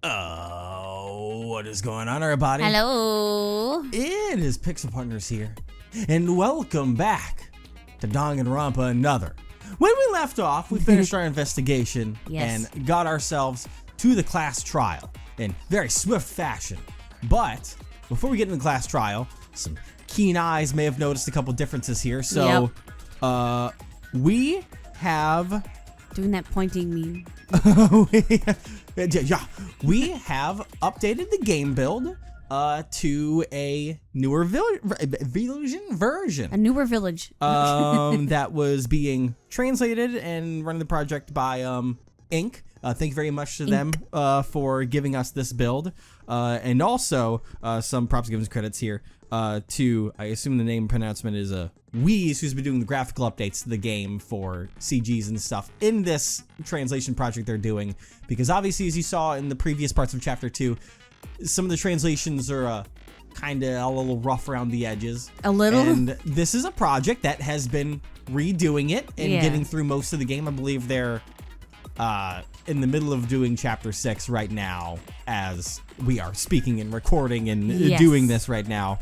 What is going on, everybody? Hello. It is Pixel Partners here, and welcome back to Danganronpa Another. When we left off, we finished our investigation Yes. and got ourselves to the class trial in very swift fashion. But before we get into the class trial, some keen eyes may have noticed a couple differences here. So, we have... Doing that pointing meme. we have updated the game build to a newer version. A newer village. That was being translated and running the project by Inc. Thank you very much to them for giving us this build. And also, some props, giving credits here to, I assume the name pronouncement is Weeze, who's been doing the graphical updates to the game for CGs and stuff in this translation project they're doing. Because obviously, as you saw in the previous parts of Chapter 2, some of the translations are kind of a little rough around the edges. A little? And this is a project that has been redoing it and getting through most of the game. I believe they're in the middle of doing Chapter 6 right now as we are speaking and recording and doing this right now.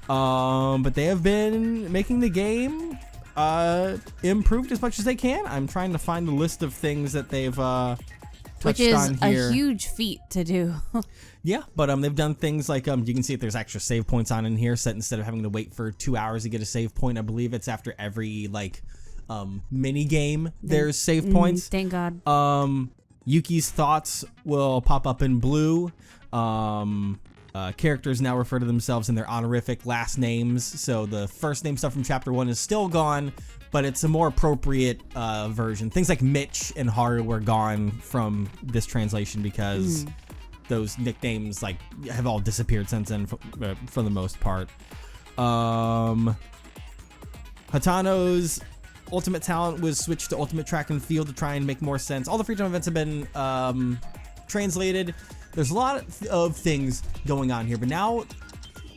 But they have been making the game improved as much as they can. I'm trying to find the list of things that they've touched Which is on here. a huge feat to do. Yeah, but they've done things like you can see if there's extra save points on in here. Set instead of having to wait for 2 hours to get a save point, I believe it's after every mini game there's save points. Thank God. Yuki's thoughts will pop up in blue. Characters now refer to themselves in their honorific last names. So the first name stuff from Chapter 1 is still gone, but it's a more appropriate version. Things like Mitch and Haru were gone from this translation because those nicknames have all disappeared since then for the most part. Hatano's ultimate talent was switched to ultimate track and field to try and make more sense. All the free time events have been translated. There's a lot of things going on here, but now...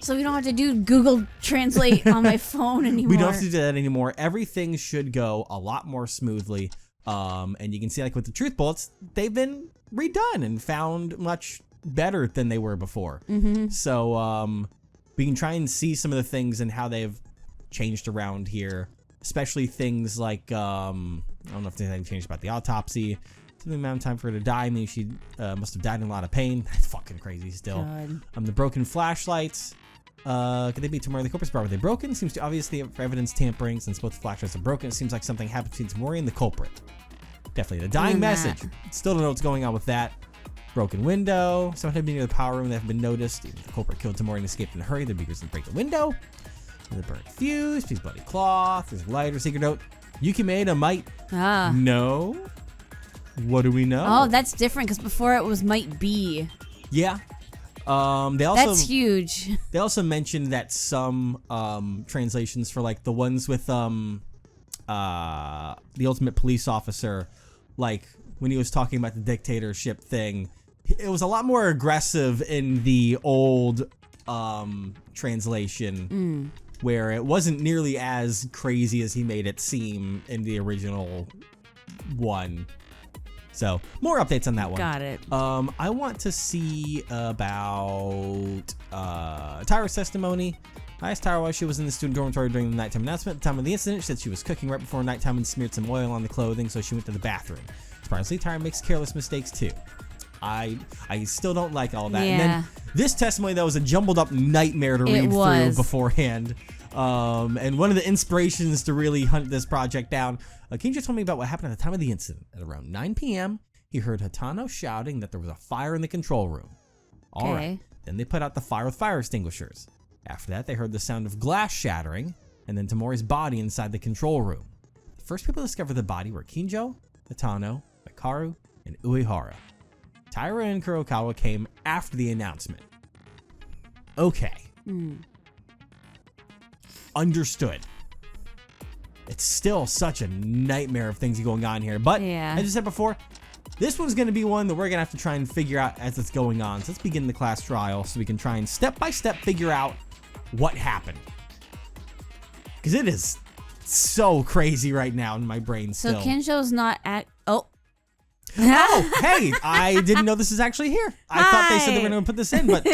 So we don't have to do Google Translate on my phone anymore. We don't have to do that anymore. Everything should go a lot more smoothly. And you can see, with the truth bullets, they've been redone and found much better than they were before. Mm-hmm. So we can try and see some of the things and how they've changed around here. Especially things like, I don't know if there's anything changed about the autopsy. The amount of time for her to die. I mean, she must have died in a lot of pain. That's fucking crazy still. The broken flashlights. Could they be tomorrow? The culprit's bar, were they broken? Seems to obviously for evidence tampering. Since both flashlights are broken, it seems like something happened between Tamori and the culprit. Definitely the dying message. Still don't know what's going on with that. Broken window. Someone had been near the power room that have been noticed. Even if the culprit killed Tamori and escaped in a hurry, the beakers didn't break the window. The burnt fuse, piece of bloody cloth, there's a lighter, secret note. Yukimeda might know. What do we know? Oh, that's different because before it was might be. Yeah. They also, that's huge. They also mentioned that some translations for the ones with the ultimate police officer, when he was talking about the dictatorship thing, it was a lot more aggressive in the old translation. Where it wasn't nearly as crazy as he made it seem in the original one. So, more updates on that one. Got it. I want to see about Tyra's testimony. I asked Tyra why she was in the student dormitory during the nighttime announcement. At the time of the incident, she said she was cooking right before nighttime and smeared some oil on the clothing, so she went to the bathroom. Surprisingly, Tyra makes careless mistakes too. I still don't like all that. Yeah. And then this testimony, that was a jumbled up nightmare to read through beforehand. And one of the inspirations to really hunt this project down, Kinja told me about what happened at the time of the incident. At around 9 p.m., he heard Hatano shouting that there was a fire in the control room. All right. Then they put out the fire with fire extinguishers. After that, they heard the sound of glass shattering, and then Tamori's body inside the control room. The first people to discover the body were Kinjo, Hatano, Hikaru, and Uehara. Tyra and Kurokawa came after the announcement. Okay. Understood. It's still such a nightmare of things going on here. But, as I said before, this one's going to be one that we're going to have to try and figure out as it's going on. So let's begin the class trial so we can try and step by step figure out what happened. Because it is so crazy right now in my brain still. So Kinjo's not at... Oh. Oh, hey, I didn't know this is actually here. I thought they said they were going to put this in, but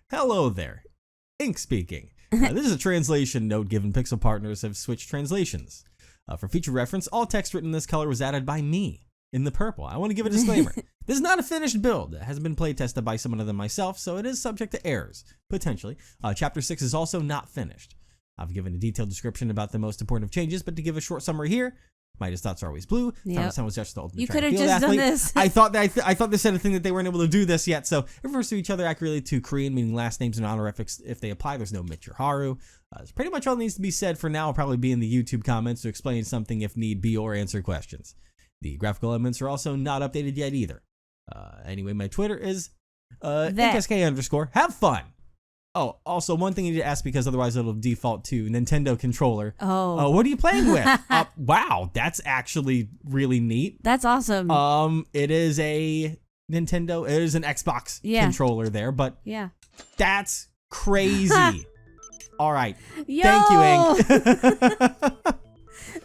hello there. Ink speaking. This is a translation note given Pixel partners have switched translations. For future reference, all text written in this color was added by me in the purple. I want to give a disclaimer. This is not a finished build. It hasn't been play tested by someone other than myself, so it is subject to errors, potentially. Chapter 6 is also not finished. I've given a detailed description about the most important of changes, but to give a short summary here, Midas thoughts are always blue. Yep. Thomas was just the ultimate You track could have and field just athlete. done this. I thought they said a thing that they weren't able to do this yet, so it refers to each other accurately to Korean, meaning last names and honorifics. If they apply, there's no Mitch or Haru. It's pretty much all that needs to be said for now. I'll probably be in the YouTube comments to explain something if need be or answer questions. The graphical elements are also not updated yet either. Anyway, my Twitter is @InkSK_. Have fun. Oh, also one thing you need to ask because otherwise it'll default to Nintendo controller. Oh. What are you playing with? Wow, that's actually really neat. That's awesome. It is a Nintendo. It is an Xbox controller there, but that's crazy. All right. Yo! Thank you, Ink.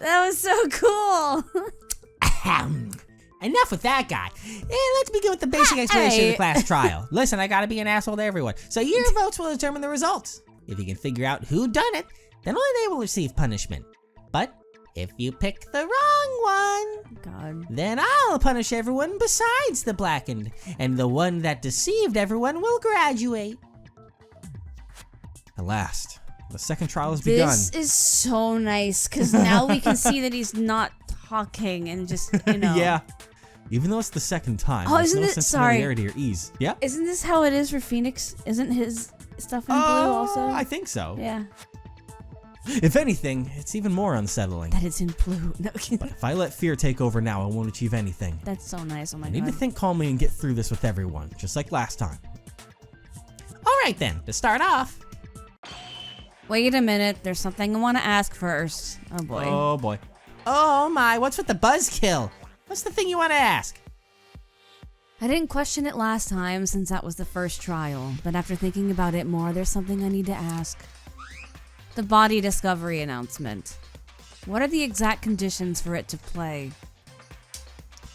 That was so cool. Enough with that guy. Let's begin with the basic explanation of the class trial. Listen, I gotta be an asshole to everyone. So your votes will determine the results. If you can figure out who done it, then only they will receive punishment. But if you pick the wrong one, God. then I'll punish everyone besides the blackened, and the one that deceived everyone will graduate. At last, the second trial has begun. This is so nice because now we can see that he's not talking and just, you know. Yeah. Even though it's the second time, Oh, there's isn't no it- sense of sorry. familiarity or ease. Yeah? Isn't this how it is for Phoenix? Isn't his stuff in blue also? I think so. Yeah. If anything, it's even more unsettling. That it's in blue. No, But if I let fear take over now, I won't achieve anything. that's so nice. Oh my I need to God. think calmly and get through this with everyone, just like last time. All right then, to start off, Wait a minute. There's something I want to ask first. Oh boy. Oh boy. oh my, what's with the buzzkill? What's the thing you want to ask? I didn't question it last time since that was the first trial, but after thinking about it more, there's something I need to ask. The body discovery announcement. What are the exact conditions for it to play?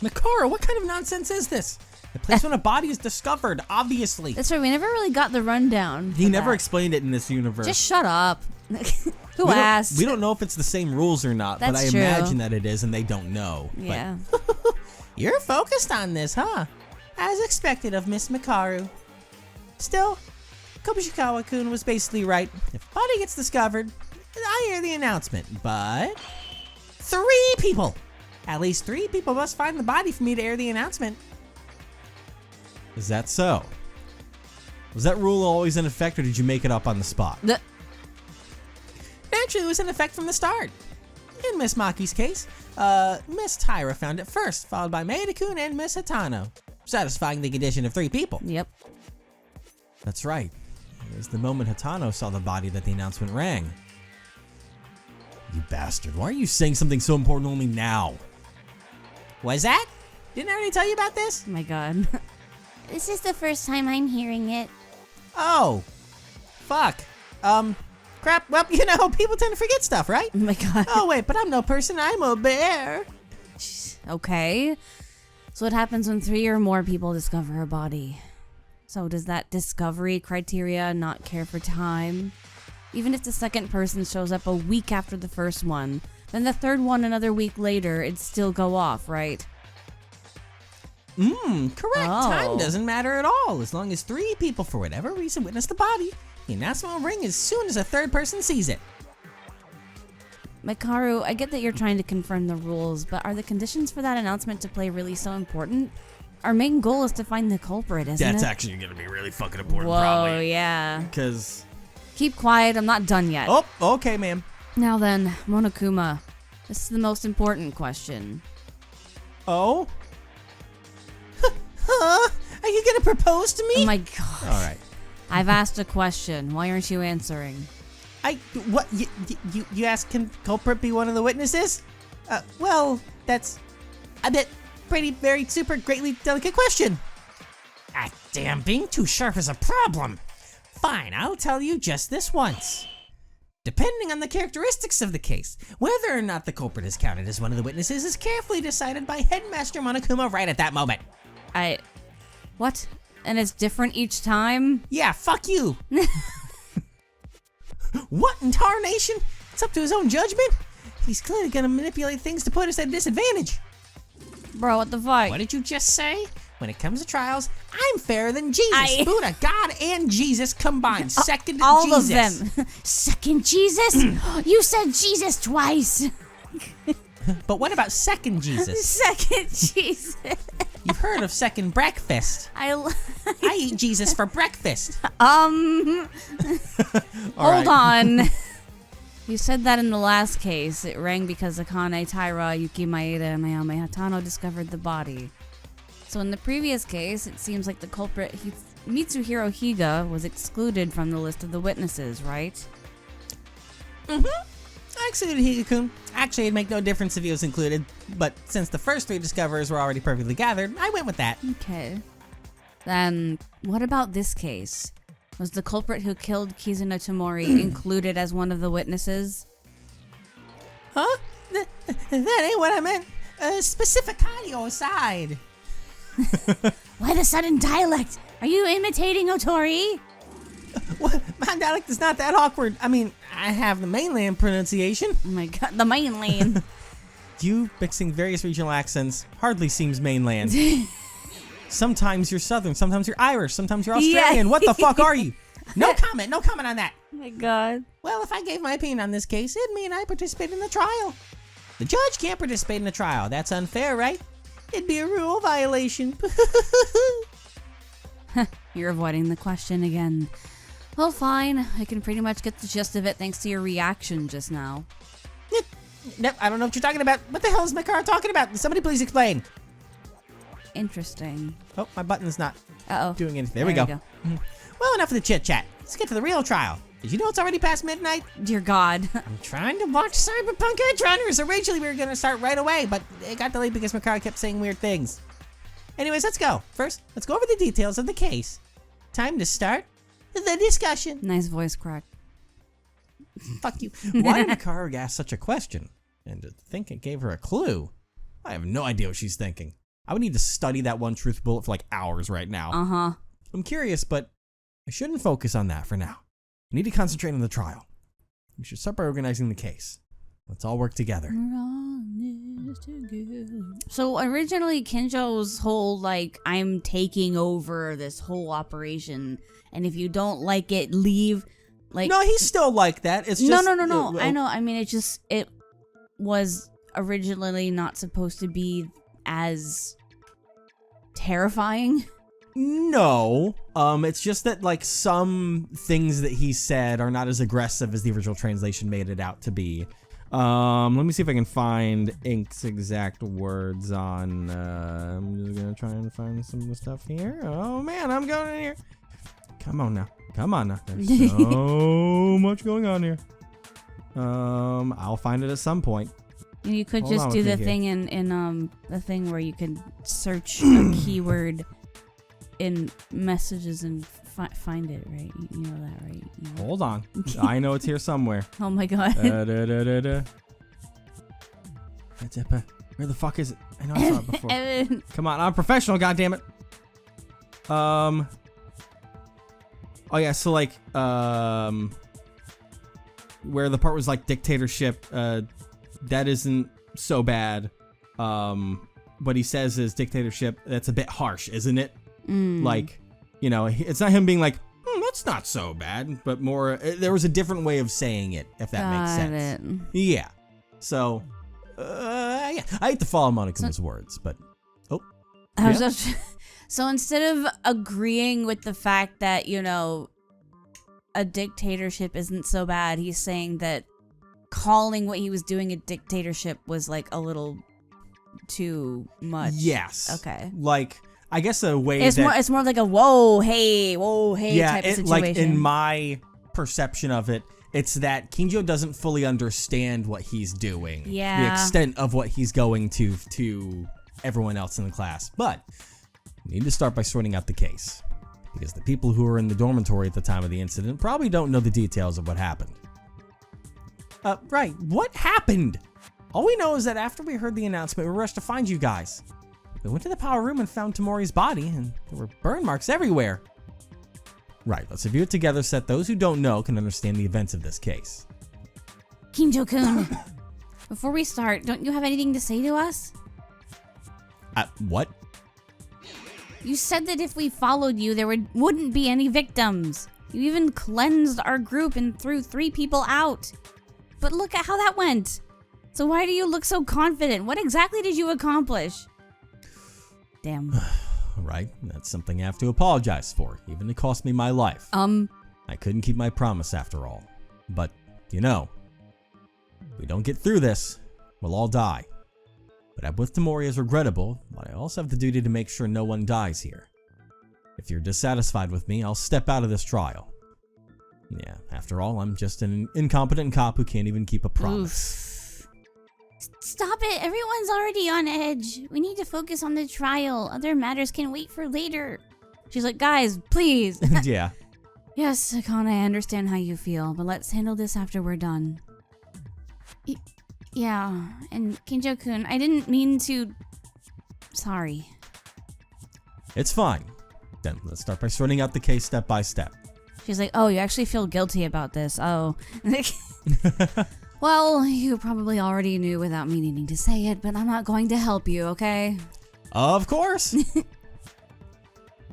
Mikara, what kind of nonsense is this? It plays when a body is discovered, obviously. That's right, we never really got the rundown. He for never that. explained it in this universe. Just shut up. Who we asked? We don't know if it's the same rules or not, but That's I true. imagine that it is, and they don't know. But Yeah. You're focused on this, huh? As expected of Miss Mikaru. Still, Kobushikawa-kun was basically right. If a body gets discovered, I hear the announcement, but 3 people! At least 3 people must find the body for me to air the announcement. is that so? Was that rule always in effect, or did you make it up on the spot? Naturally, it was in effect from the start. In Miss Maki's case, Miss Tyra found it first, followed by Maeda-kun and Miss Hatano, satisfying the condition of 3 people. Yep. That's right. It was the moment Hatano saw the body that the announcement rang. You bastard. Why are you saying something so important only now? Was that? Didn't I already tell you about this? Oh my God. This is the first time I'm hearing it. Oh. Fuck. Crap. Well, you know, people tend to forget stuff, right? Oh my God. Oh, wait, but I'm no person. I'm a bear. Okay. So what happens when 3 or more people discover a body? So does that discovery criteria not care for time? Even if the second person shows up a week after the first one, then the third one another week later, it'd still go off, right? Correct. Oh. Time doesn't matter at all. As long as 3 people, for whatever reason, witness the body, the announcement will ring as soon as a third person sees it. Mikaru, I get that you're trying to confirm the rules, but are the conditions for that announcement to play really so important? Our main goal is to find the culprit, isn't That's it? actually going to be really fucking important, Whoa, probably. yeah. Because... Keep quiet, I'm not done yet. Oh, okay, ma'am. Now then, Monokuma, this is the most important question. Oh? Huh? Are you gonna propose to me? Oh my God. All right. I've asked a question. Why aren't you answering? What? You asked, can culprit be one of the witnesses? Well, that's a bit pretty, very, super, greatly delicate question. Ah, damn, being too sharp is a problem. Fine, I'll tell you just this once. Depending on the characteristics of the case, whether or not the culprit is counted as one of the witnesses is carefully decided by Headmaster Monokuma right at that moment. What? And it's different each time? Yeah, fuck you. What in tarnation? It's up to his own judgment? He's clearly gonna manipulate things to put us at a disadvantage. Bro, what the fuck? What did you just say? When it comes to trials, I'm fairer than Jesus, Buddha, God, and Jesus combined. Second all Jesus. of them. Second Jesus? You said Jesus twice. But what about second Jesus? Second Jesus. You've heard of second breakfast. I eat Jesus for breakfast. Hold right. on. You said that in the last case. It rang because Akane, Taira, Yuki Maeda, and Ayame Hatano discovered the body. So in the previous case, it seems like the culprit Mitsuhiro Higa was excluded from the list of the witnesses, right? I excluded Higa-kun. Actually, it'd make no difference if he was included, but since the first 3 discoverers were already perfectly gathered, I went with that. Okay. Then, what about this case? Was the culprit who killed Kizuna Tomori included as one of the witnesses? Huh? That ain't what I meant. Specificatio aside. Why the sudden dialect? Are you imitating Otori? What? My dialect is not that awkward. I mean, I have the mainland pronunciation. Oh my god, the mainland. You mixing various regional accents hardly seems mainland. Sometimes you're Southern, sometimes you're Irish, sometimes you're Australian. Yeah. What the fuck are you? No comment on that. Oh my god. Well, if I gave my opinion on this case, it'd mean I participate in the trial. The judge can't participate in the trial. That's unfair, right? It'd be a rule violation. You're avoiding the question again. Well, fine. I can pretty much get the gist of it thanks to your reaction just now. Nope, I don't know what you're talking about. What the hell is Mikara talking about? Somebody please explain. Interesting. Oh, my button's not Uh-oh. doing anything. There we go. Well, enough of the chit-chat. Let's get to the real trial. Did you know it's already past midnight? Dear God. I'm trying to watch Cyberpunk Edge Runners. Originally, we were going to start right away, but it got delayed because Mikara kept saying weird things. Anyways, let's go. First, let's go over the details of the case. Time to start the discussion. Nice voice crack. Fuck you. Why did Mikara ask such a question? And to think it gave her a clue? I have no idea what she's thinking. I would need to study that one truth bullet for like hours right now. Uh-huh. I'm curious, but I shouldn't focus on that for now. I need to concentrate on the trial. We should start by organizing the case. Let's all work together. So originally Kinjo's whole like, I'm taking over this whole operation, and if you don't like it, leave. Like, No, he's still like that. It's just no. I know. I mean, it was originally not supposed to be as terrifying. No. It's just that like some things that he said are not as aggressive as the original translation made it out to be. Let me see if I can find Ink's exact words on I'm just gonna try and find some of the stuff here. Oh man, I'm going in here. Come on now. There's so much going on here. I'll find it at some point. You could Hold just on do with me the here. thing in the thing where you could search a keyword in messages and find it, right? You know that, right? You know. Hold on. I know it's here somewhere. Oh my god. Where the fuck is it? I know I saw it before. Come on, I'm a professional, goddammit. Oh yeah, so like where the part was like dictatorship, that isn't so bad. What he says is dictatorship, that's a bit harsh, isn't it? Like, you know, it's not him being like, that's not so bad, but more, there was a different way of saying it, if that makes sense. Yeah. So, yeah, I hate to follow Monokuma's words, but, So instead of agreeing with the fact that, you know, a dictatorship isn't so bad, he's saying that calling what he was doing a dictatorship was like a little too much. yes. Okay. Like, I guess a way It's more like a whoa hey yeah, type of situation. like in my perception of it, it's that Kinjo doesn't fully understand what he's doing. Yeah. The extent of what he's going to everyone else in the class. But we need to start by sorting out the case, because the people who were in the dormitory at the time of the incident probably don't know the details of what happened. Right. What happened? All we know is that after we heard the announcement, we rushed to find you guys. We went to the power room and found Tamori's body, and there were burn marks everywhere. Right, let's review it together so that those who don't know can understand the events of this case. Kinjo-kun, Before we start, don't you have anything to say to us? What? You said that if we followed you, there wouldn't be any victims. You even cleansed our group and threw 3 people out. But look at how that went. So why do you look so confident? What exactly did you accomplish? Damn. Right, that's something I have to apologize for, even it cost me my life. I couldn't keep my promise after all. But, you know, if we don't get through this, we'll all die. But I'm with Tamori is regrettable, but I also have the duty to make sure no one dies here. If you're dissatisfied with me, I'll step out of this trial. Yeah, after all, I'm just an incompetent cop who can't even keep a promise. stop it. Everyone's already on edge. We need to focus on the trial. Other matters can wait for later. She's like, guys, please. Yeah. Yes, Akane, I understand how you feel, but let's handle this after we're done. Yeah, and Kinjo-kun, I didn't mean to... Sorry. It's fine. Then let's start by sorting out the case step by step. She's like, oh, you actually feel guilty about this. Oh. Well, you probably already knew without me needing to say it, but I'm not going to help you, okay? Of course.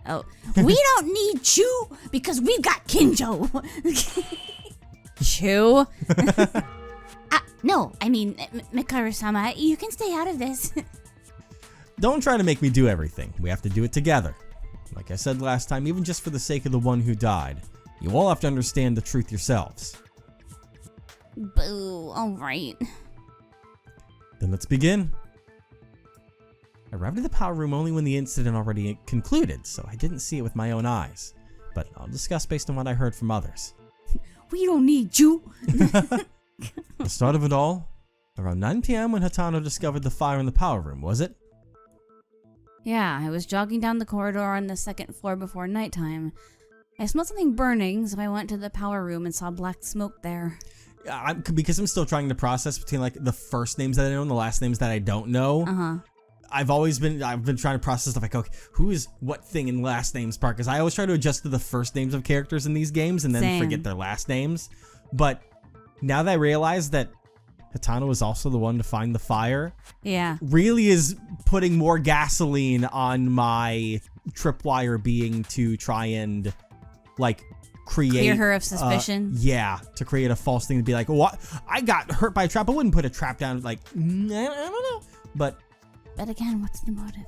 Oh. We don't need Chu because we've got Kinjo. Chu? No, I mean, Mikaru-sama, you can stay out of this. Don't try to make me do everything. We have to do it together. Like I said last time, even just for the sake of the one who died, you all have to understand the truth yourselves. Boo, alright. Then let's begin. I arrived at the power room only when the incident already concluded, so I didn't see it with my own eyes. But I'll discuss based on what I heard from others. We don't need you. The start of it all, around 9 p.m. when Hatano discovered the fire in the power room, was it? Yeah, I was jogging down the corridor on the 2nd floor before nighttime. I smelled something burning, so I went to the power room and saw black smoke there. Because I'm still trying to process between like the first names that I know and the last names that I don't know. Uh-huh. I've been trying to process stuff like, okay, who is what thing in last names part? Because I always try to adjust to the first names of characters in these games and then Same. forget their last names. But now that I realize that Hatano was also the one to find the fire, Yeah. really is putting more gasoline on my tripwire being to try and like create Clear her of suspicion. Yeah, to create a false thing to be like, what? I got hurt by a trap. I wouldn't put a trap down. Like, I don't know. But again, what's the motive?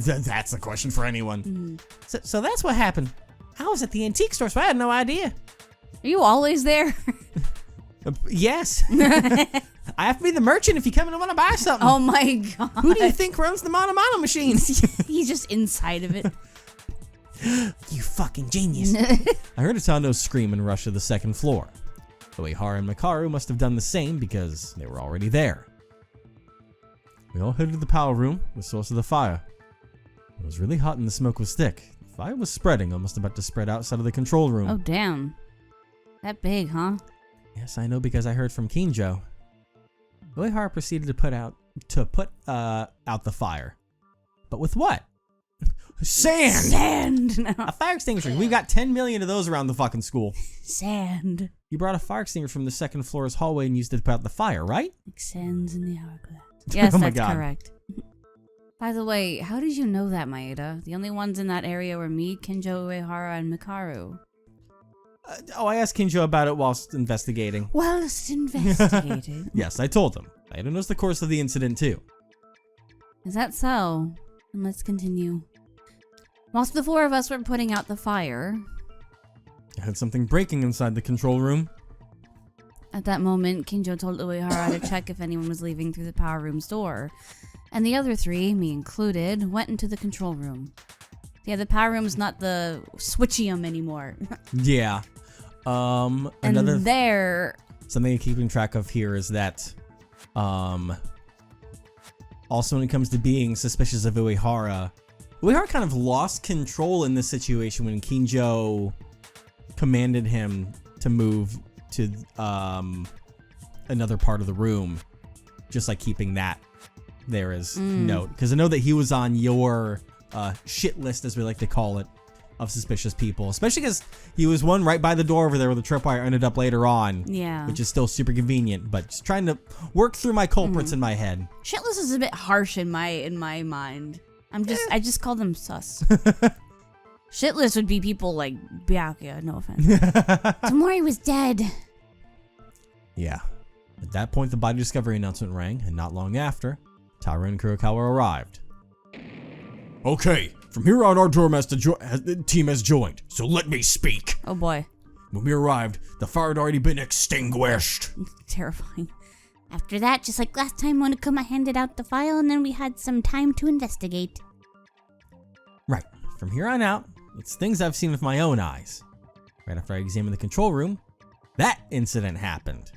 that's a question for anyone. Mm-hmm. So that's what happened. I was at the antique store, so I had no idea. Are you always there? Yes. I have to be the merchant if you come in and want to buy something. Oh my god. Who do you think runs the Mono machine? He's just inside of it. You fucking genius. I heard Hatano scream and rush to the 2nd floor. Uehara and Mikaru must have done the same because they were already there. We all headed to the power room, the source of the fire. It was really hot and the smoke was thick. The fire was spreading, almost about to spread outside of the control room. Oh, damn. That big, huh? Yes, I know because I heard from Kinjo. Uehara proceeded to put out the fire. But with what? Sand. A fire extinguisher. We've got 10 million of those around the fucking school. Sand. You brought a fire extinguisher from the 2nd floor's hallway and used it to put out the fire, right? Like sands in the hourglass. Yes, Oh my that's God. correct. By the way, how did you know that, Maeda? The only ones in that area were me, Kinjo, Uehara, and Mikaru. I asked Kinjo about it whilst investigating. Whilst investigated. Yes, I told him. I had knows the course of the incident too. Is that so? Then let's continue. Whilst the 4 of us were putting out the fire, I heard something breaking inside the control room. at that moment, Kinjo told Uehara to check if anyone was leaving through the power room's door. And the other 3, me included, went into the control room. Yeah, the power room's not the switchium anymore. Yeah. And Another there... something I'm keeping track of here is that, also when it comes to being suspicious of Uehara kind of lost control in this situation when Kinjo commanded him to move to another part of the room, just like keeping that there as note. Because I know that he was on your shit list, as we like to call it, of suspicious people, especially because he was one right by the door over there where the tripwire ended up later on. Yeah. Which is still super convenient, but just trying to work through my culprits in my head. Shitless is a bit harsh in my mind. I just call them sus. Shitless would be people like Byakuya, no offense. Tamori was dead. Yeah. At that point, the body discovery announcement rang, and not long after, Tara and Kurokawa arrived. Okay, from here on, our team has joined, so let me speak. Oh boy. When we arrived, the fire had already been extinguished. Terrifying. After that, just like last time, Monokuma handed out the file and then we had some time to investigate. Right. From here on out, it's things I've seen with my own eyes. Right after I examined the control room, that incident happened.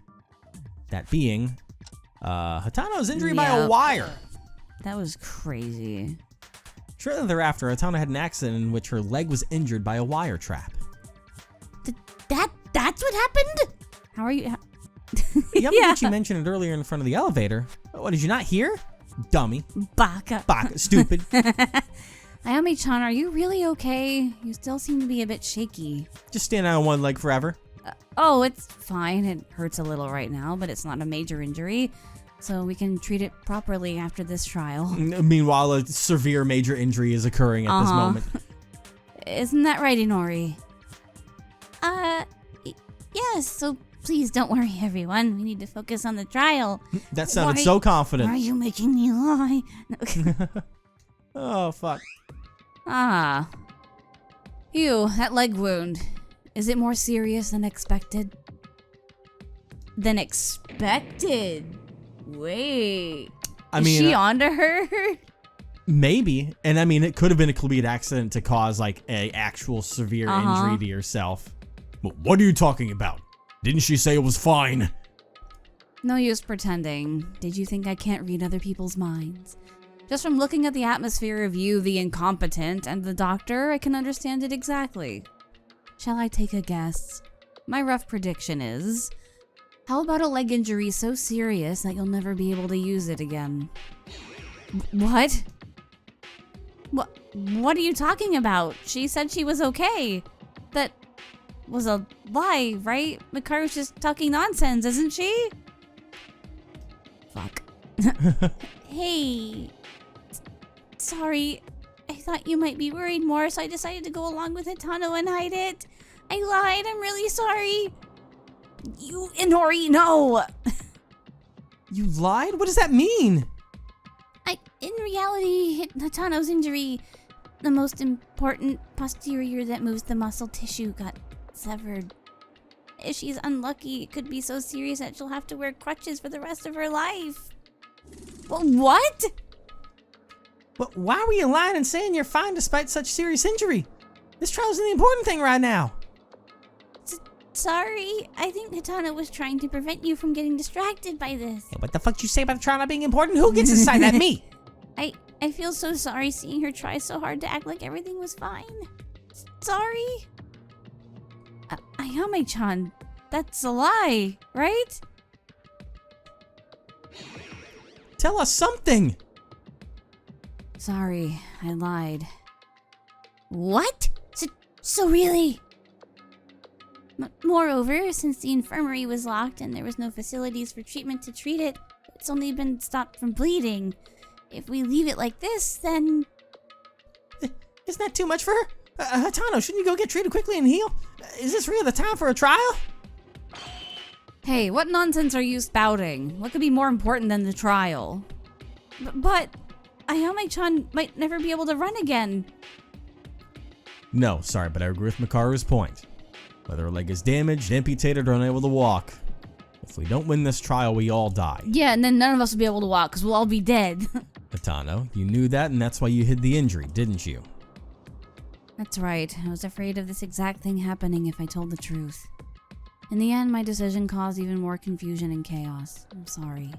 That being, Hatano's injury by a wire. That was crazy. Shortly thereafter, Hatano had an accident in which her leg was injured by a wire trap. That's what happened? How are you? Yamaguchi mentioned it earlier in front of the elevator. What, did you not hear? Dummy. Baka. Stupid. Ayame-chan, are you really okay? You still seem to be a bit shaky. Just stand on one leg forever. Oh, it's fine. It hurts a little right now, but it's not a major injury. So we can treat it properly after this trial. Meanwhile, a severe major injury is occurring at this moment. Isn't that right, Inori? Yes, so please don't worry, everyone. We need to focus on the trial. That sounded so confident. Why are you making me lie? Oh, fuck. Ew, that leg wound. Is it more serious than expected? Wait. I mean, is she onto her? Maybe. And I mean, it could have been a complete accident to cause like a actual severe injury to yourself. What are you talking about? Didn't she say it was fine? No use pretending. Did you think I can't read other people's minds? Just from looking at the atmosphere of you, the incompetent, and the doctor, I can understand it exactly. Shall I take a guess? My rough prediction is... how about a leg injury so serious that you'll never be able to use it again? What? What are you talking about? She said she was okay. That was a lie, right? Mikaru's just talking nonsense, isn't she? Fuck. Hey. Sorry. I thought you might be worried more, so I decided to go along with Hatano and hide it. I lied. I'm really sorry. You, Inori, no! You lied? What does that mean? In reality, Hatano's injury, the most important posterior that moves the muscle tissue, got severed. If she's unlucky, it could be so serious that she'll have to wear crutches for the rest of her life. What? But why were you lying and saying you're fine despite such serious injury? This trial's the important thing right now. Sorry, I think Hatano was trying to prevent you from getting distracted by this. Hey, what the fuck did you say about the trial not being important? Who gets to decide that? Me? I feel so sorry seeing her try so hard to act like everything was fine. Sorry. Ayame-chan, that's a lie, right? Tell us something. Sorry, I lied. What? So really? Moreover, since the infirmary was locked and there was no facilities for treatment to treat it, it's only been stopped from bleeding. If we leave it like this, then... Isn't that too much for her? Hatano, shouldn't you go get treated quickly and heal? Is this really the time for a trial? Hey, what nonsense are you spouting? What could be more important than the trial? But Ayame-chan might never be able to run again. No, sorry, but I agree with Mikaru's point. Whether her leg is damaged, amputated, or unable to walk, if we don't win this trial, we all die. Yeah, and then none of us will be able to walk because we'll all be dead. Hatano, you knew that, and that's why you hid the injury, didn't you? That's right. I was afraid of this exact thing happening if I told the truth. In the end, my decision caused even more confusion and chaos. I'm sorry.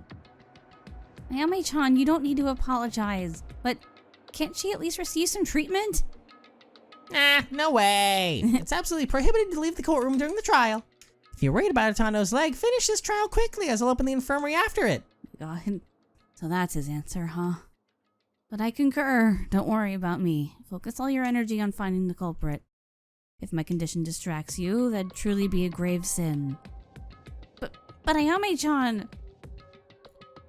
Ayame-chan, you don't need to apologize, but can't she at least receive some treatment? Nah, no way. It's absolutely prohibited to leave the courtroom during the trial. If If you're worried about Hatano's leg, finish this trial quickly as I'll open the infirmary after it. God. So that's his answer, huh? But I concur. Don't worry about me. Focus all your energy on finding the culprit. If my condition distracts you, that'd truly be a grave sin. But Ayame-chan...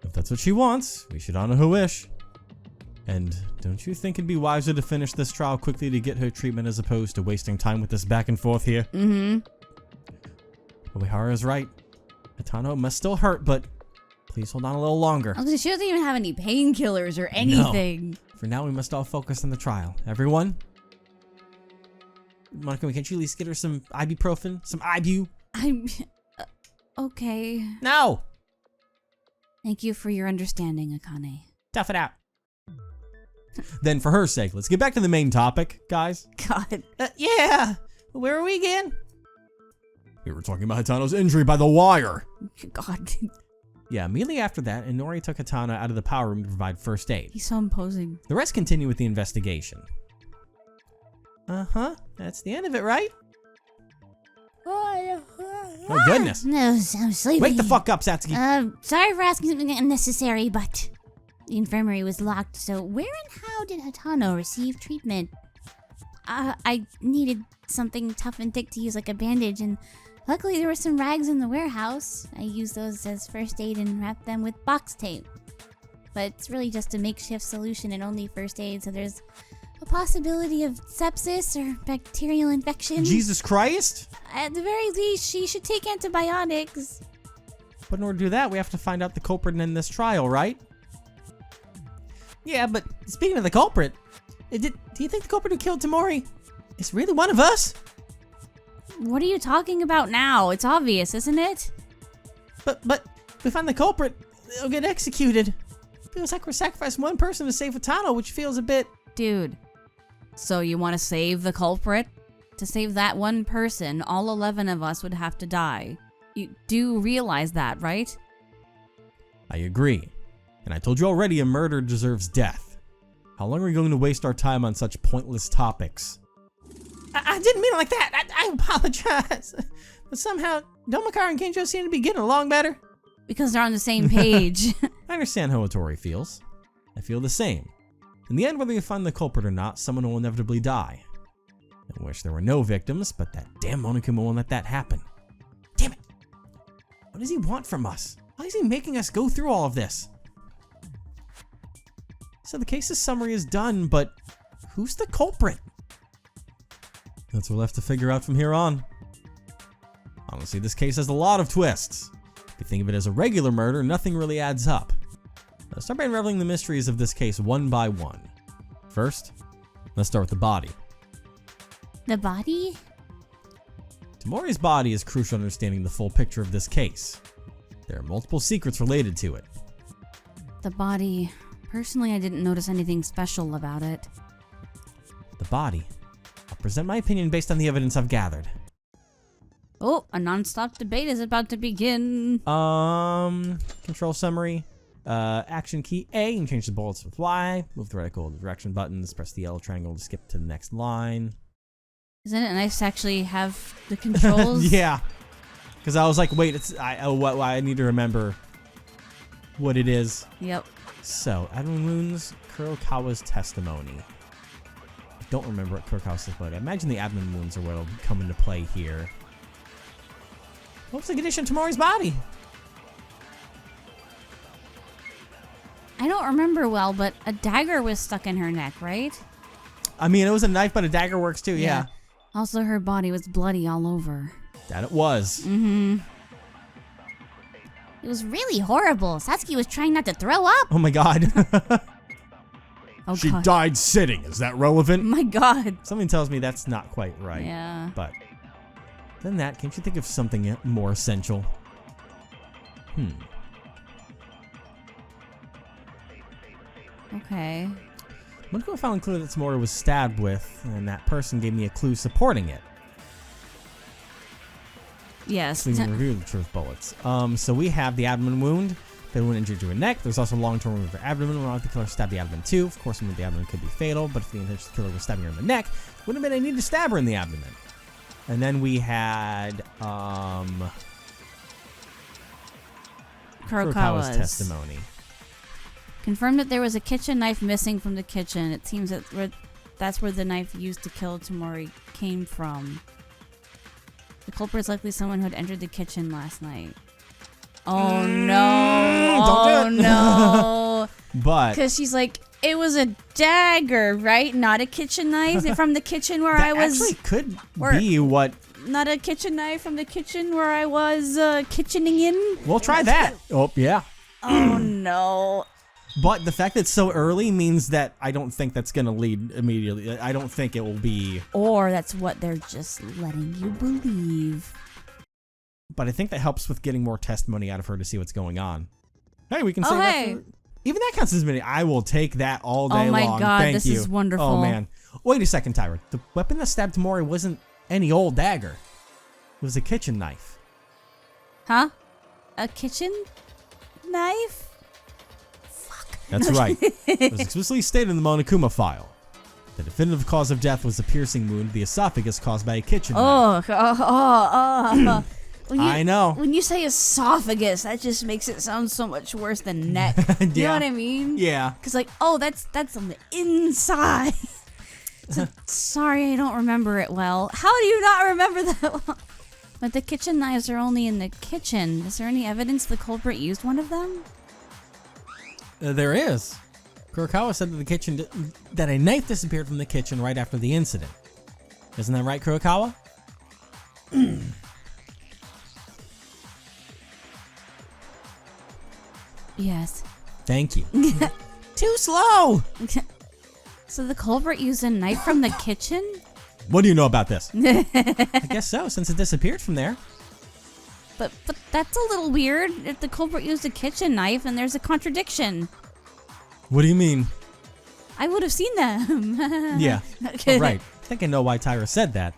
If that's what she wants, we should honor her wish. And don't you think it'd be wiser to finish this trial quickly to get her treatment as opposed to wasting time with this back and forth here? Mm-hmm. Uehara is right. Hatano must still hurt, but please hold on a little longer. She doesn't even have any painkillers or anything. No. For now, we must all focus on the trial. Everyone? Monica, can't you at least get her some ibuprofen? Some ibu? Okay. No! Thank you for your understanding, Akane. Tough it out. Then for her sake, let's get back to the main topic, guys. God. Yeah! Where are we again? We were talking about Hatano's injury by the wire. God. Yeah, immediately after that, Inori took Hatano out of the power room to provide first aid. He's so imposing. The rest continue with the investigation. Uh-huh. That's the end of it, right? Oh, goodness. No, I'm sleepy. Wake the fuck up, Satsuki. Sorry for asking something unnecessary, but the infirmary was locked, so where and how did Hatano receive treatment? I needed something tough and thick to use like a bandage, and luckily there were some rags in the warehouse. I used those as first aid and wrapped them with box tape. But it's really just a makeshift solution and only first aid, so there's a possibility of sepsis or bacterial infection. Jesus Christ? At the very least, she should take antibiotics. But in order to do that, we have to find out the culprit and end this trial, right? Yeah, but speaking of the culprit, do you think the culprit who killed Tamori is really one of us? What are you talking about now? It's obvious, isn't it? But we find the culprit, they'll get executed. Feels like we're sacrificing one person to save Hatano, which feels a bit... Dude. So you want to save the culprit? To save that one person, all 11 of us would have to die. You do realize that, right? I agree. And I told you already, a murder deserves death. How long are we going to waste our time on such pointless topics? I didn't mean it like that. I apologize. But somehow, Domakaru and Kenjo seem to be getting along better. Because they're on the same page. I understand how Otori feels. I feel the same. In the end, whether you find the culprit or not, someone will inevitably die. I wish there were no victims, but that damn Monokuma won't let that happen. Damn it! What does he want from us? Why is he making us go through all of this? So the case's summary is done, but who's the culprit? That's what we'll have to figure out from here on. Honestly, this case has a lot of twists. If you think of it as a regular murder, nothing really adds up. Let's start by unraveling the mysteries of this case one by one. First, let's start with the body. The body? Tamori's body is crucial in understanding the full picture of this case. There are multiple secrets related to it. The body... Personally, I didn't notice anything special about it. The body. I'll present my opinion based on the evidence I've gathered. Oh, a non-stop debate is about to begin. Control summary. Action key A, you can change the bullets with Y. Move the reticle direction buttons. Press the L triangle to skip to the next line. Isn't it nice to actually have the controls? Yeah. Because I was like, wait, I need to remember what it is. Yep. So, Admin Wounds, Kurokawa's testimony. I don't remember what Kurokawa's testimony. I imagine the admin wounds are what will come into play here. What's the condition of Tamori's body? I don't remember well, but a dagger was stuck in her neck, right? I mean, it was a knife, but a dagger works too, yeah. Also, her body was bloody all over. That it was. Mm-hmm. It was really horrible. Satsuki was trying not to throw up. Oh my god. Oh, She God. died sitting. Is that relevant? My God. Something tells me that's not quite right. Yeah. But then that, can't you think of something more essential? Okay. Monokuma found a clue that Tamori was stabbed with, and that person gave me a clue supporting it. Yes. Please review the truth bullets. So we have the abdomen wound, the wound injured to her neck. There's also long-term wound to her abdomen. When the killer stabbed the abdomen too. Of course, the abdomen could be fatal, but if the intention of the killer was stabbing her in the neck, wouldn't have been a need to stab her in the abdomen. And then we had Kurokawa's testimony. Confirmed that there was a kitchen knife missing from the kitchen. It seems that's where the knife used to kill Tamori came from. The culprit is likely someone who had entered the kitchen last night. Oh no! Oh no! But because she's like, it was a dagger, right? Not a kitchen knife from the kitchen where I was. Actually, could be what. Not a kitchen knife from the kitchen where I was kitchening in. We'll try that. Oh yeah. Oh no! But the fact that it's so early means that I don't think that's gonna lead immediately. I don't think it will be. Or that's what they're just letting you believe. But I think that helps with getting more testimony out of her to see what's going on. Hey, we can say hey. that. Even that counts as many. I will take that all day long. Oh my long. god, Thank this you. is wonderful. Oh man. Wait a second, Tyra. The weapon that stabbed Tamori wasn't any old dagger. It was a kitchen knife. Huh? A kitchen knife? That's right. It was explicitly stated in the Monokuma file. The definitive cause of death was a piercing wound to the esophagus caused by a kitchen knife. I know. When you say esophagus, that just makes it sound so much worse than neck. You know what I mean? Yeah. Because like, oh, that's on the inside. So, sorry, I don't remember it well. How do you not remember that well? But the kitchen knives are only in the kitchen. Is there any evidence the culprit used one of them? There is. Kurokawa said that a knife disappeared from the kitchen right after the incident. Isn't that right, Kurokawa? Yes. Thank you. Too slow! So the culprit used a knife from the kitchen? What do you know about this? I guess so, since it disappeared from there. But that's a little weird. If the culprit used a kitchen knife, then there's a contradiction. What do you mean? I would have seen them. Yeah. Oh, right. I think I know why Tyra said that.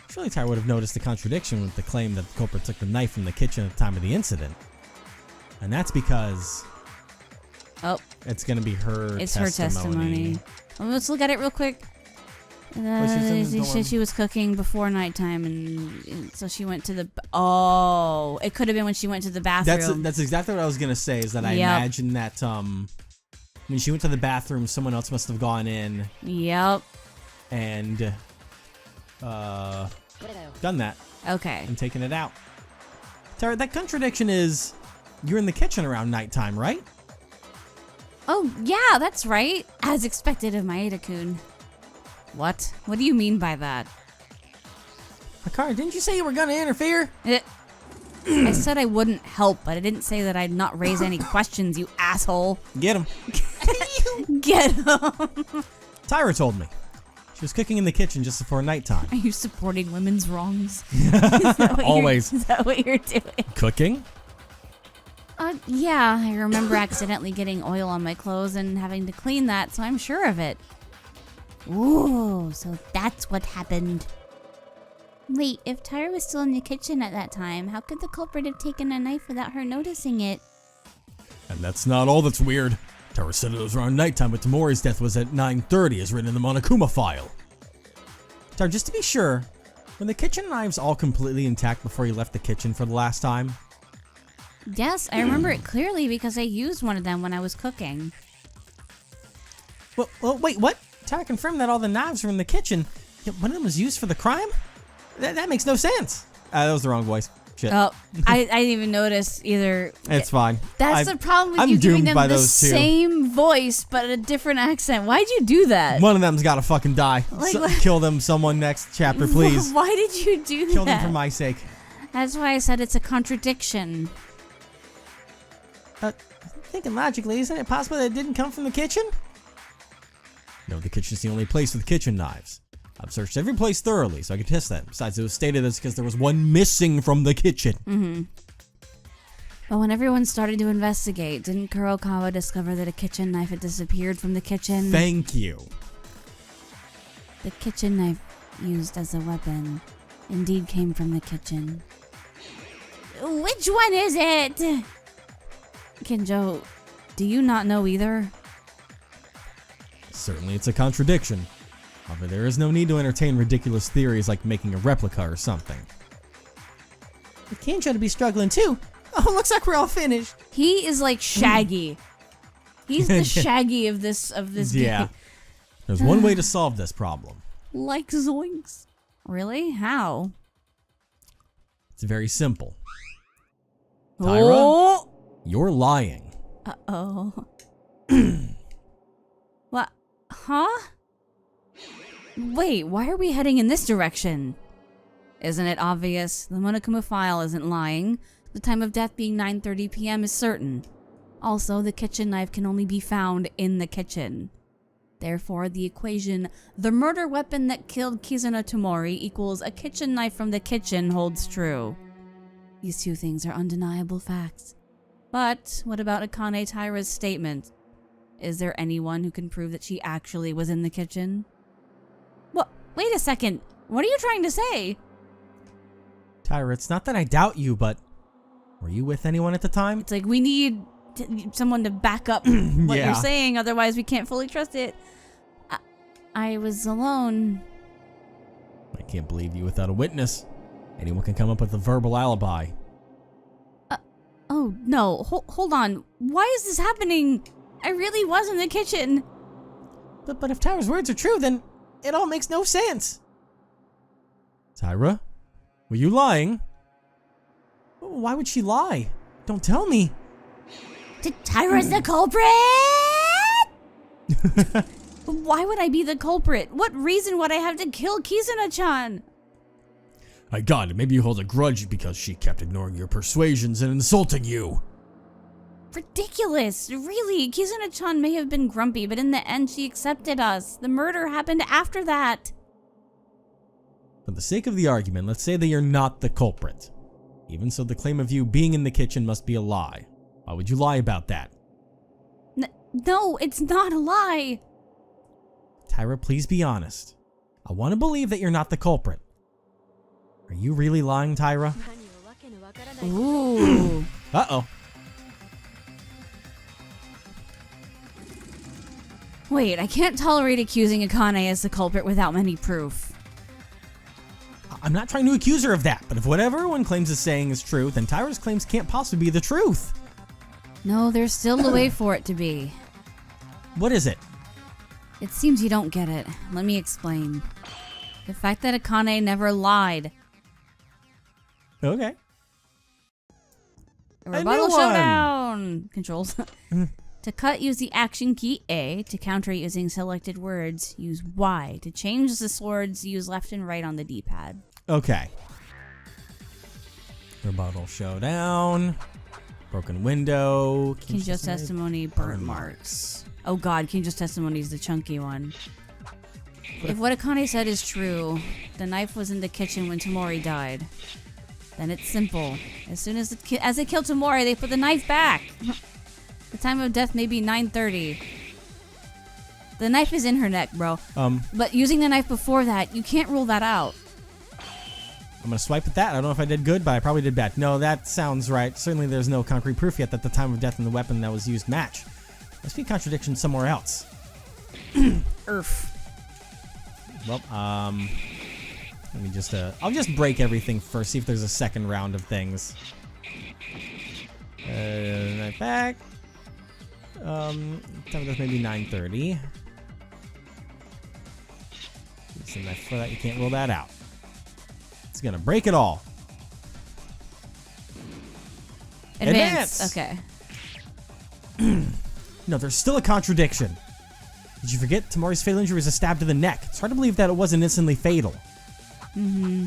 Surely Tyra would have noticed the contradiction with the claim that the culprit took the knife from the kitchen at the time of the incident. And that's because... Oh. It's going to be her It's testimony. her testimony. Well, let's look at it real quick. She was cooking before nighttime, and so she went to the... Oh, it could have been when she went to the bathroom. That's exactly what I was going to say, is that I imagine that when she went to the bathroom, someone else must have gone in. Yep. And done that. Okay. And taken it out. Tara, that contradiction is you're in the kitchen around nighttime, right? Oh, yeah, that's right. As expected of Maeda-kun. What? What do you mean by that? Hikaru, didn't you say you were going to interfere? I said I wouldn't help, but I didn't say that I'd not raise any questions, you asshole. Get him. Get him. Tyra told me. She was cooking in the kitchen just before nighttime. Are you supporting women's wrongs? Always. Is that what you're doing? Cooking? Yeah, I remember accidentally getting oil on my clothes and having to clean that, so I'm sure of it. Ooh, so that's what happened. Wait, if Tyra was still in the kitchen at that time, how could the culprit have taken a knife without her noticing it? And that's not all that's weird. Tyra said it was around nighttime, but Tamori's death was at 9:30, as written in the Monokuma file. Tyra, just to be sure, were the kitchen knives all completely intact before you left the kitchen for the last time? Yes, I remember it clearly because I used one of them when I was cooking. Well, wait, what? Tyra confirmed that all the knives were in the kitchen, yet one of them was used for the crime? That makes no sense. That was the wrong voice. Shit. Oh, I didn't even notice either. It's fine. That's the problem with I'm you giving doomed them by the those two. same voice but a different accent. Why'd you do that? One of them's gotta fucking die. Kill them, someone next chapter, please. Why did you do that? Kill them for my sake. That's why I said it's a contradiction. Thinking logically, isn't it possible that it didn't come from the kitchen? No, the kitchen's the only place with kitchen knives. I've searched every place thoroughly, so I can test that. Besides, it was stated it's because there was one missing from the kitchen. Mm-hmm. But when everyone started to investigate, didn't Kurokawa discover that a kitchen knife had disappeared from the kitchen? Thank you. The kitchen knife used as a weapon indeed came from the kitchen. Which one is it? Kinjo, do you not know either? Certainly it's a contradiction. However, there is no need to entertain ridiculous theories like making a replica or something. With Kanjo to be struggling too. Oh, looks like we're all finished. He is like Shaggy. He's the Shaggy of this Yeah. game. There's one way to solve this problem. Like zoinks. Really? How? It's very simple. Tyra, Oh! you're lying. Uh-oh. What? Huh? Wait, why are we heading in this direction? Isn't it obvious? The Monokuma file isn't lying. The time of death being 9:30 p.m. is certain. Also, the kitchen knife can only be found in the kitchen. Therefore, the equation, the murder weapon that killed Kizuna Tomori equals a kitchen knife from the kitchen, holds true. These two things are undeniable facts. But what about Akane Taira's statement? Is there anyone who can prove that she actually was in the kitchen? What? Wait a second. What are you trying to say? Tyra, it's not that I doubt you, but were you with anyone at the time? It's like we need someone to back up what Yeah. you're saying, otherwise we can't fully trust it. I was alone. I can't believe you without a witness. Anyone can come up with a verbal alibi. Oh, no. Hold on. Why is this happening? I really was in the kitchen. But if Tyra's words are true, then it all makes no sense. Tyra, were you lying? Why would she lie? Don't tell me. Tyra's the culprit! Why would I be the culprit? What reason would I have to kill Kizuna-chan? I got it. Maybe you hold a grudge because she kept ignoring your persuasions and insulting you. Ridiculous. Really, Kizuna-chan may have been grumpy, but in the end she accepted us. The murder happened after that. For the sake of the argument, let's say that you're not the culprit. Even so, the claim of you being in the kitchen must be a lie. Why would you lie about that? No, it's not a lie. Tyra, please be honest. I want to believe that you're not the culprit. Are you really lying, Tyra? Ooh. Uh-oh. Wait, I can't tolerate accusing Akane as the culprit without any proof. I'm not trying to accuse her of that, but if what everyone claims is saying is true, then Tyra's claims can't possibly be the truth. No, there's still a way for it to be. What is it? It seems you don't get it. Let me explain. The fact that Akane never lied. Okay. A rebuttal showdown! Controls. To cut, use the action key A. To counter using selected words, use Y. To change the swords, use left and right on the D-pad. Okay. Rebuttal showdown. Broken window. Kinjo's testimony, burn marks. Oh god, Kinjo's testimony is the chunky one. If what Akane said is true, the knife was in the kitchen when Tomori died. Then it's simple. As soon as they kill Tomori, they put the knife back. The time of death may be 9:30. The knife is in her neck, bro. But using the knife before that, you can't rule that out. I'm going to swipe at that. I don't know if I did good, but I probably did bad. No, that sounds right. Certainly there's no concrete proof yet that the time of death and the weapon that was used match. Must be a contradiction somewhere else. Earth. Well, let me just, I'll just break everything first, see if there's a second round of things. Knife back. Time of death maybe 9:30. Use the knife for that, you can't rule that out. It's gonna break it all. Advance. Okay. No, there's still a contradiction. Did you forget Tomori's fatal injury was a stab to the neck? It's hard to believe that it wasn't instantly fatal. Mm-hmm.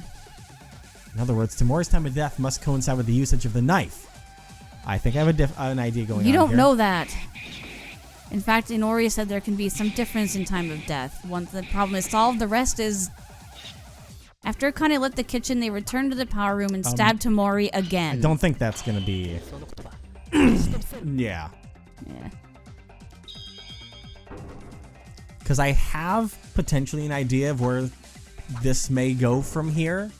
In other words, Tomori's time of death must coincide with the usage of the knife. I think I have an idea going on here. You don't know that. In fact, Inori said there can be some difference in time of death. Once the problem is solved, the rest is... After Akane left the kitchen, they returned to the power room and stabbed Tomori again. I don't think that's gonna be... Yeah. Yeah. Because I have potentially an idea of where this may go from here.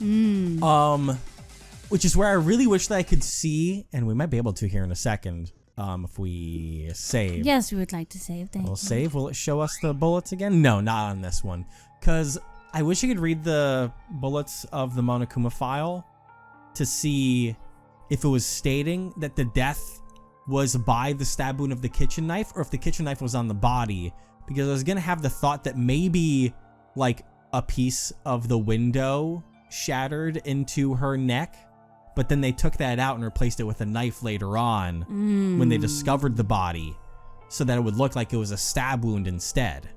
Which is where I really wish that I could see, and we might be able to here in a second, if we save. Yes, we would like to save. Thank We'll you. save. Will it show us the bullets again? No, not on this one. Because I wish you could read the bullets of the Monokuma file to see if it was stating that the death was by the stab wound of the kitchen knife or if the kitchen knife was on the body. Because I was going to have the thought that maybe like a piece of the window shattered into her neck, but then they took that out and replaced it with a knife later on when they discovered the body so that it would look like it was a stab wound instead.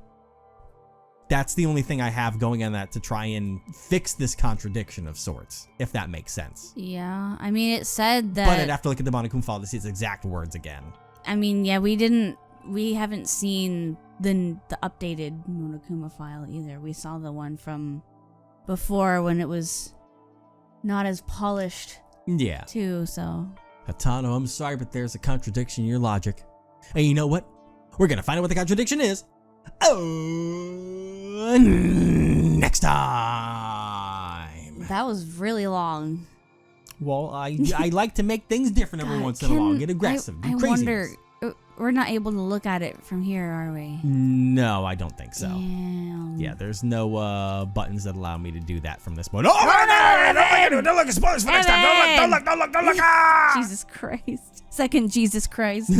That's the only thing I have going on that to try and fix this contradiction of sorts, if that makes sense. Yeah, I mean, it said that... But I'd have to look at the Monokuma file to see its exact words again. I mean, yeah, we haven't seen the updated Monokuma file either. We saw the one from before when it was not as polished. Yeah. Too, so... Hatano, I'm sorry, but there's a contradiction in your logic. And you know what? We're gonna find out what the contradiction is. Oh, next time. That was really long. Well, I like to make things different every once in a while. Get aggressive. I wonder, we're not able to look at it from here, are we? No, I don't think so. Yeah, there's no buttons that allow me to do that from this point. Oh, no, don't look at spoilers for next time. Don't look. Jesus Christ. Second Jesus Christ.